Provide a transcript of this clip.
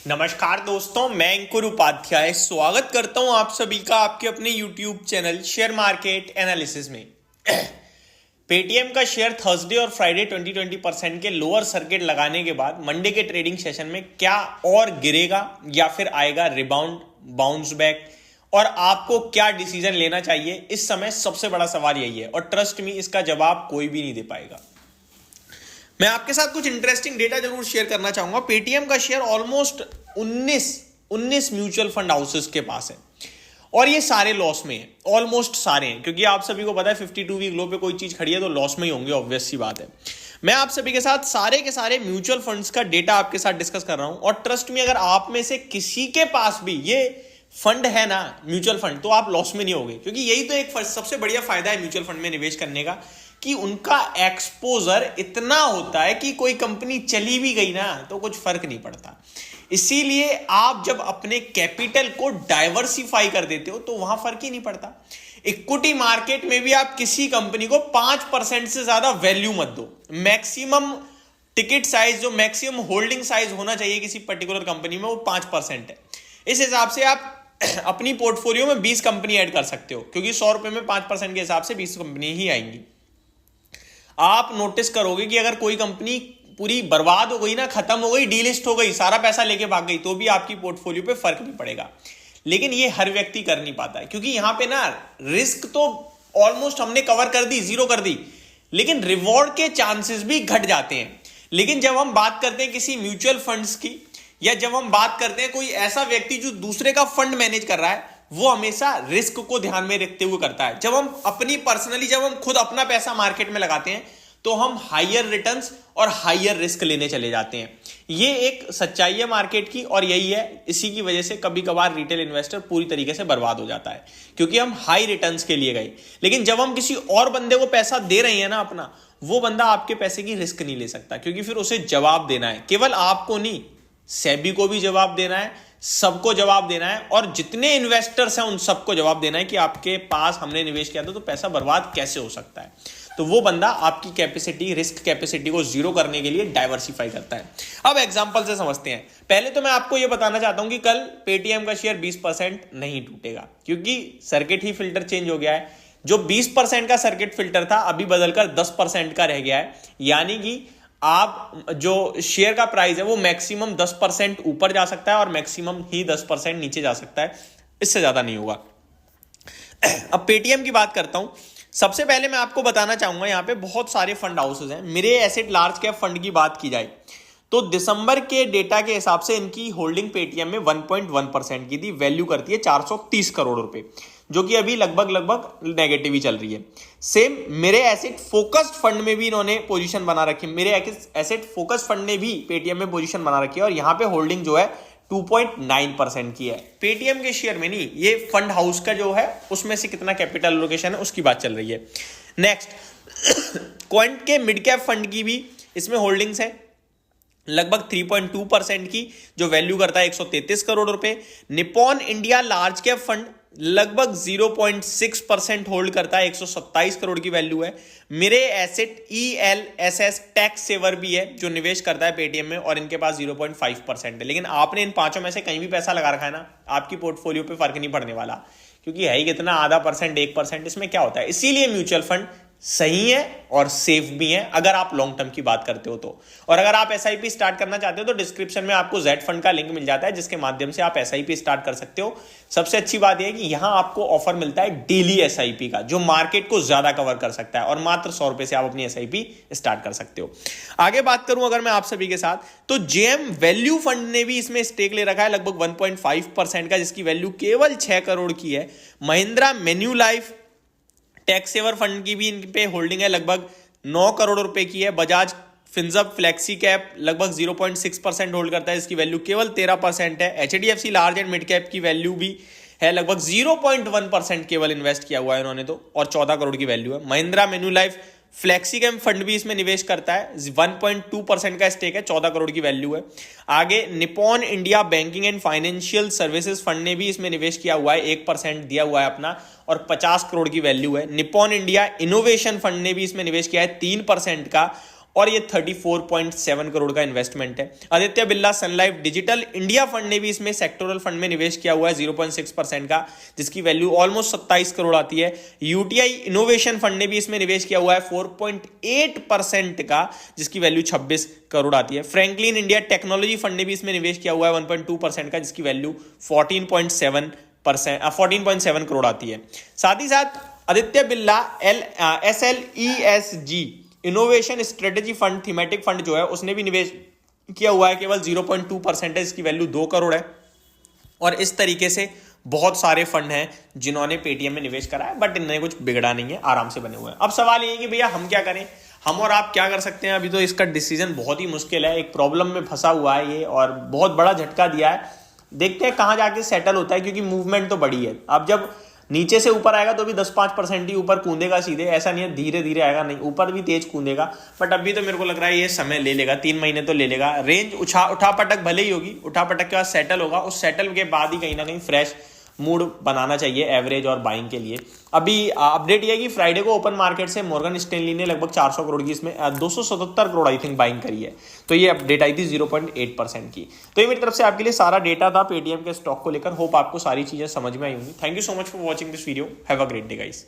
नमस्कार दोस्तों, मैं अंकुर उपाध्याय स्वागत करता हूं आप सभी का आपके अपने YouTube channel share market analysis में। पेटीएम का शेयर थर्सडे और फ्राइडे 20% के लोअर सर्किट लगाने के बाद मंडे के ट्रेडिंग सेशन में क्या और गिरेगा या फिर आएगा रिबाउंड, बाउंस बैक, और आपको क्या डिसीजन लेना चाहिए, इस समय सबसे बड़ा सवाल यही है। और ट्रस्ट मी, इसका जवाब कोई भी नहीं दे पाएगा। मैं आपके साथ कुछ इंटरेस्टिंग डेटा जरूर शेयर करना चाहूंगा। पेटीएम का share almost 19 mutual fund houses के पास है और ये सारे लॉस में है, ऑलमोस्ट सारे हैं, क्योंकि आप सभी को पता है 52 वीक लो पे कोई चीज खड़ी है तो लॉस में ही होंगे, ऑब्वियस सी बात है। मैं आप सभी के साथ सारे के सारे म्यूचुअल फंड्स का डेटा आपके साथ डिस्कस कर रहा हूं और ट्रस्ट में, अगर आप में से किसी के पास भी ये फंड है ना, म्यूचुअल फंड, तो आप लॉस में नहीं होगे, क्योंकि यही तो एक सबसे बढ़िया फायदा है म्यूचुअल फंड में निवेश करने का कि उनका एक्सपोजर इतना होता है कि कोई कंपनी चली भी गई ना तो कुछ फर्क नहीं पड़ता। इसीलिए आप जब अपने कैपिटल को डाइवर्सिफाई कर देते हो तो वहां फर्क ही नहीं पड़ता। इक्विटी मार्केट में भी आप किसी कंपनी को 5% से ज्यादा वैल्यू मत दो। मैक्सिमम टिकट साइज, जो मैक्सिमम होल्डिंग साइज होना चाहिए किसी पर्टिकुलर कंपनी में, वो 5% है। इस हिसाब से आप अपनी पोर्टफोलियो में 20 कंपनी ऐड कर सकते हो, क्योंकि 100 रुपए में 5% के हिसाब से 20 कंपनी ही आएंगी। आप नोटिस करोगे कि अगर कोई कंपनी पूरी बर्बाद हो गई ना, खत्म हो गई, डीलिस्ट हो गई, सारा पैसा लेके भाग गई, तो भी आपकी पोर्टफोलियो पे फर्क नहीं पड़ेगा। लेकिन ये हर व्यक्ति कर नहीं पाता है, क्योंकि यहां पे ना रिस्क तो ऑलमोस्ट हमने कवर कर दी, जीरो कर दी, लेकिन रिवॉर्ड के चांसेस भी घट जाते हैं। लेकिन जब हम बात करते हैं किसी म्यूचुअल फंड्स की, या जब हम बात करते हैं कोई ऐसा व्यक्ति जो दूसरे का फंड मैनेज कर रहा है, वो हमेशा रिस्क को ध्यान में रखते हुए करता है। जब हम अपनी पर्सनली, जब हम खुद अपना पैसा मार्केट में लगाते हैं तो हम हायर रिटर्न्स और हायर रिस्क लेने चले जाते हैं। ये एक सच्चाई है मार्केट की, और यही है, इसी की वजह से कभी कभार रिटेल इन्वेस्टर पूरी तरीके से बर्बाद हो जाता है, क्योंकि हम हाई रिटर्न्स के लिए गए। लेकिन जब हम किसी और बंदे को पैसा दे रहे हैं ना अपना, वो बंदा आपके पैसे की रिस्क नहीं ले सकता, क्योंकि फिर उसे जवाब देना है। केवल आपको नहीं, सेबी को भी जवाब देना है, सबको जवाब देना है, और जितने इन्वेस्टर्स हैं उन सबको जवाब देना है कि आपके पास हमने निवेश किया था तो पैसा बर्बाद कैसे हो सकता है। तो वो बंदा आपकी कैपेसिटी, रिस्क कैपेसिटी को जीरो करने के लिए डाइवर्सिफाई करता है। अब एग्जांपल से समझते हैं। पहले तो मैं आपको यह बताना चाहता हूं कि कल पेटीएम का शेयर 20% नहीं टूटेगा, क्योंकि सर्किट ही फिल्टर चेंज हो गया है। जो 20% का सर्किट फिल्टर था अभी बदलकर 10% का रह गया है, यानी कि आप जो शेयर का प्राइस है वो मैक्सिमम 10% ऊपर जा सकता है और मैक्सिमम ही 10% नीचे जा सकता है, इससे ज्यादा नहीं होगा। अब पेटीएम की बात करता हूं। सबसे पहले मैं आपको बताना चाहूंगा, यहां पे बहुत सारे फंड हाउसेस हैं। मेरे एसेट लार्ज कैप फंड की बात की जाए तो दिसंबर के डेटा के हिसाब से इनकी होल्डिंग पेटीएम में 1.1% की थी, वैल्यू करती है 430 करोड़ रुपए, जो कि अभी लगभग नेगेटिव ही चल रही है। सेम मेरे एसेट फोकस्ड फंड में भी इन्होंने पोजीशन बना रखी है। मेरे एसेट फोकस्ड फंड ने भी पेटीएम में पोजीशन बना रखी है, और यहां पे होल्डिंग जो है 2.9% की है। पेटीएम के शेयर में नहीं, ये फंड हाउस का जो है उसमें से कितना कैपिटल एलोकेशन है उसकी बात चल रही है। नेक्स्ट, क्वांट के मिड कैप फंड की भी इसमें होल्डिंग्स है लगभग 3.2% की, जो वैल्यू करता है 133 करोड़ रुपए। Nippon India large cap fund लगभग 0.6% होल्ड करता है, 127 करोड़ की वैल्यू है। मेरे एसेट ELSS टैक्स सेवर भी है, जो निवेश करता है पेटीएम में, और इनके पास 0.5% है। लेकिन आपने इन पांचों में से कहीं भी पैसा लगा रखा है ना, आपकी पोर्टफोलियो पे फर्क नहीं पड़ने वाला, क्योंकि है ही कितना, आधा परसेंट, 1%, इसमें क्या होता है। इसीलिए म्यूचुअल फंड सही है और सेफ भी है अगर आप लॉन्ग टर्म की बात करते हो तो। और अगर आप SIP स्टार्ट करना चाहते हो तो डिस्क्रिप्शन में आपको Z फंड का लिंक मिल जाता है, जिसके माध्यम से आप SIP स्टार्ट कर सकते हो। सबसे अच्छी बात यह है कि यहां आपको ऑफर मिलता है डेली SIP का, जो मार्केट को ज्यादा कवर कर सकता है, और मात्र 100 रुपए से आप अपनी SIP स्टार्ट कर सकते हो। आगे बात करूं अगर मैं आप सभी के साथ, तो JM वैल्यू फंड ने भी इसमें स्टेक ले रखा है लगभग 1.5% का, जिसकी वैल्यू केवल 6 करोड़ की है। महिंद्रा मेन्यूलाइफ टैक्स सेवर फंड की भी इन पे होल्डिंग है, लगभग 9 करोड़ रुपए की है। बजाज फिनसर्व फ्लेक्सी कैप लगभग 0.6% होल्ड करता है, इसकी वैल्यू केवल 13% है। HDFC large and mid cap की वैल्यू भी है लगभग 0.1% केवल इन्वेस्ट किया हुआ है इन्होंने तो, और 14 करोड़ की वैल्यू है। महिंद्रा मेन्यूलाइफ फ्लेक्सी कैम फंड भी इसमें निवेश करता है, 1.2% का स्टेक है, 14 करोड़ की वैल्यू है। आगे Nippon India banking and financial services fund ने भी इसमें निवेश किया हुआ है, 1% दिया हुआ है अपना, और 50 करोड़ की वैल्यू है। निप्पॉन इंडिया इनोवेशन फंड ने भी इसमें निवेश किया है 3% का, और ये 34.7 करोड़ का इन्वेस्टमेंट है। आदित्य बिरला सन लाइफ डिजिटल इंडिया फंड ने भी इसमें सेक्टोरल फंड में निवेश किया हुआ है 0.6% का, जिसकी वैल्यू ऑलमोस्ट 27 करोड़ आती है। यूटीआई इनोवेशन फंड ने भी इसमें निवेश किया हुआ है 4.8% का, जिसकी वैल्यू 26 करोड़ आती है। फ्रैंकलिन इंडिया टेक्नोलॉजी फंड ने भी इसमें निवेश किया हुआ है 1.2% का, जिसकी वैल्यू 14.7 करोड़ आती है। साथ ही साथ Aditya Birla SLESG innovation strategy fund thematic fund जो है उसने भी निवेश किया हुआ है, केवल 0.2% है, इसकी वैल्यू 2 करोड़ है। और इस तरीके से बहुत सारे फंड हैं जिन्होंने पेटीएम में निवेश करा है, बट इनने कुछ बिगड़ा नहीं है, आराम से बने हुए हैं। अब सवाल ये है कि भैया हम क्या करें, हम और आप क्या कर सकते हैं। अभी तो इसका डिसीजन बहुत ही मुश्किल है, एक प्रॉब्लम में फंसा हुआ है ये और बहुत बड़ा झटका दिया है। देखते हैं कहाँ जाके सेटल होता है, क्योंकि मूवमेंट तो बड़ी है। अब जब नीचे से ऊपर आएगा तो भी 10-5% ही ऊपर कूदेगा सीधे, ऐसा नहीं है धीरे धीरे आएगा, नहीं ऊपर भी तेज कूदेगा। बट अभी तो मेरे को लग रहा है ये समय ले लेगा, 3 महीने तो ले लेगा। रेंज उठा पटक भले ही होगी, उठा पटक के बाद सेटल होगा, उस सेटल के बाद ही कहीं ना कहीं फ्रेश मूड बनाना चाहिए एवरेज और बाइंग के लिए। अभी अपडेट ये है कि फ्राइडे को ओपन मार्केट से मॉर्गन स्टैनली ने लगभग 400 करोड़ की इसमें 277 करोड़ आई थिंक बाइंग करी है। तो ये अपडेट आई थी 0.8% की। तो ये मेरी तरफ से आपके लिए सारा डेटा था पेटीएम के स्टॉक को लेकर। होप आपको सारी चीजें समझ में आई होंगी। Thank you so much for watching this video. Have a great day guys.